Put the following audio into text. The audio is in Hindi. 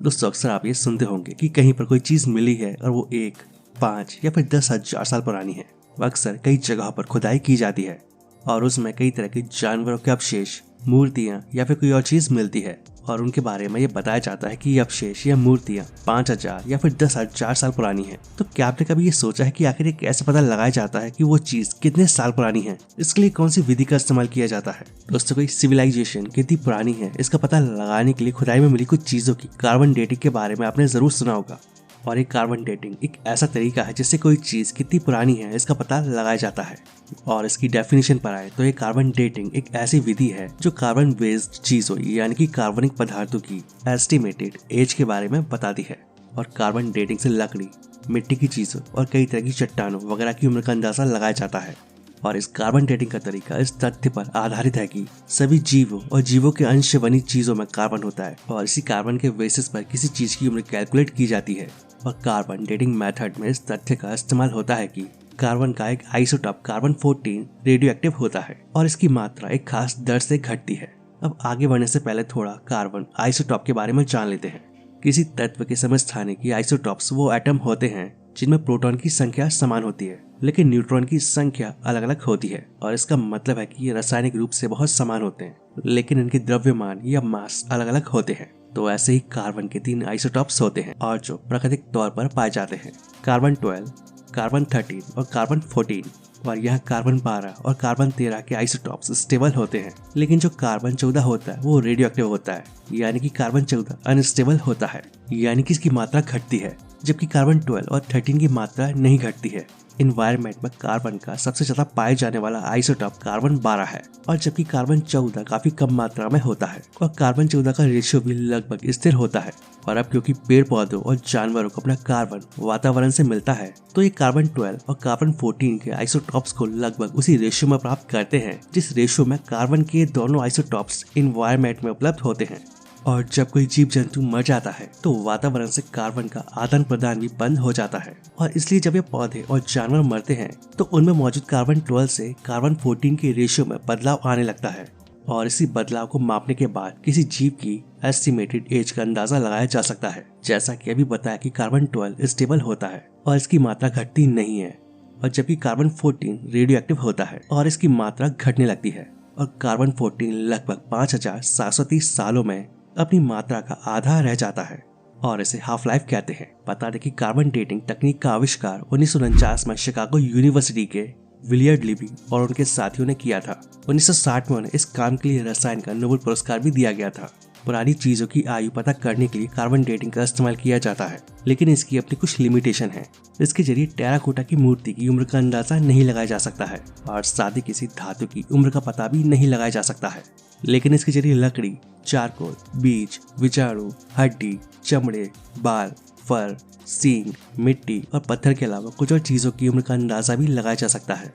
दोस्तों अक्सर आप ये सुनते होंगे कि कहीं पर कोई चीज मिली है और वो 1, 5 या फिर 10,000 साल पुरानी है। अक्सर कई जगहों पर खुदाई की जाती है और उसमें कई तरह के जानवरों के अवशेष, मूर्तियां या फिर कोई और चीज मिलती है और उनके बारे में ये बताया जाता है कि ये अवशेष या मूर्तियां 5,000 या फिर 10,000 साल पुरानी है। तो क्या आपने कभी ये सोचा है कि आखिर ये कैसे पता लगाया जाता है कि वो चीज कितने साल पुरानी है? इसके लिए कौन सी विधि का इस्तेमाल किया जाता है? दोस्तों कोई सिविलाइजेशन कितनी पुरानी है इसका पता लगाने के लिए खुदाई में मिली कुछ चीजों की कार्बन डेटिंग के बारे में आपने जरूर सुना होगा। और एक कार्बन डेटिंग एक ऐसा तरीका है जिससे कोई चीज कितनी पुरानी है इसका पता लगाया जाता है। और इसकी डेफिनेशन पर आए तो ये कार्बन डेटिंग एक ऐसी विधि है जो कार्बन बेस्ड चीजों यानी कि कार्बनिक पदार्थों की एस्टिमेटेड एज के बारे में बताती है। और कार्बन डेटिंग से लकड़ी, मिट्टी की चीजों और कई तरह की चट्टानों वगैरह की उम्र का अंदाजा लगाया जाता है। और इस कार्बन डेटिंग का तरीका इस तथ्य पर आधारित है कि सभी जीवों और जीवों के अंश बनी चीजों में कार्बन होता है और इसी कार्बन के बेसिस पर किसी चीज की उम्र कैलकुलेट की जाती है। और कार्बन डेटिंग मेथड में इस तथ्य का इस्तेमाल होता है कि कार्बन का एक आइसोटॉप कार्बन 14 रेडियोएक्टिव होता है और इसकी मात्रा एक खास दर से घटती है। अब आगे बढ़ने से पहले थोड़ा कार्बन आइसोटॉप के बारे में जान लेते हैं। किसी तत्व के समस्थानिक आइसोटॉप्स वो एटम होते हैं जिनमें प्रोटॉन की संख्या समान होती है लेकिन न्यूट्रॉन की संख्या अलग अलग होती है। और इसका मतलब है कि ये रासायनिक रूप से बहुत समान होते हैं लेकिन इनके द्रव्यमान या मास अलग अलग होते हैं। तो ऐसे ही कार्बन के 3 आइसोटॉप्स होते हैं और जो प्राकृतिक तौर पर पाए जाते हैं, कार्बन 12, कार्बन 13 और कार्बन 14। और यहाँ कार्बन 12 और कार्बन 13 के आइसोटॉप्स स्टेबल होते हैं लेकिन जो कार्बन 14 होता है वो रेडियोएक्टिव होता है यानी कि कार्बन 14 अनस्टेबल होता है यानी कि इसकी मात्रा घटती है, जबकि कार्बन 12 और 13 की मात्रा नहीं घटती है। इन्वायरमेंट में कार्बन का सबसे ज्यादा पाए जाने वाला आइसोटॉप कार्बन 12 है और जबकि कार्बन 14 काफी कम मात्रा में होता है और कार्बन 14 का रेशियो भी लगभग स्थिर होता है। और अब क्योंकि पेड़ पौधों और जानवरों को अपना कार्बन वातावरण से मिलता है तो ये कार्बन 12 और कार्बन 14 के आइसोटॉप्स को लगभग उसी रेशियो में प्राप्त करते हैं जिस रेशियो में कार्बन के दोनों आइसोटॉप्स इन्वायरमेंट में उपलब्ध होते हैं। और जब कोई जीव जंतु मर जाता है तो वातावरण से कार्बन का आदान प्रदान भी बंद हो जाता है और इसलिए जब ये पौधे और जानवर मरते हैं तो उनमें मौजूद कार्बन 12 से कार्बन 14 के रेशियो में बदलाव आने लगता है। और इसी बदलाव को मापने के बाद किसी जीव की एस्टिमेटेड एज का अंदाजा लगाया जा सकता है। जैसा कि अभी बताया कि कार्बन 12 स्टेबल होता है और इसकी मात्रा घटती नहीं है और जबकि कार्बन 14 रेडियोएक्टिव होता है और इसकी मात्रा घटने लगती है। और कार्बन 14 लगभग 5,730 सालों में अपनी मात्रा का आधा रह जाता है और इसे हाफ लाइफ कहते हैं। बता दें कि कार्बन डेटिंग तकनीक का आविष्कार 1949 में शिकागो यूनिवर्सिटी के विलियर्ड लिबी और उनके साथियों ने किया था। 1960 में उन्हें इस काम के लिए रसायन का नोबेल पुरस्कार भी दिया गया था। पुरानी चीजों की आयु पता करने के लिए कार्बन डेटिंग का इस्तेमाल किया जाता है लेकिन इसकी अपनी कुछ लिमिटेशन है। इसके जरिए टेराकोटा की मूर्ति की उम्र का अंदाजा नहीं लगाया जा सकता है और साथ ही किसी धातु की उम्र का पता भी नहीं लगाया जा सकता है। लेकिन इसके जरिए लकड़ी, चारकोल, बीज, विजाणु, हड्डी, चमड़े, बाल, फर, सींग, मिट्टी और पत्थर के अलावा कुछ और चीजों की उम्र का अंदाजा भी लगाया जा सकता है।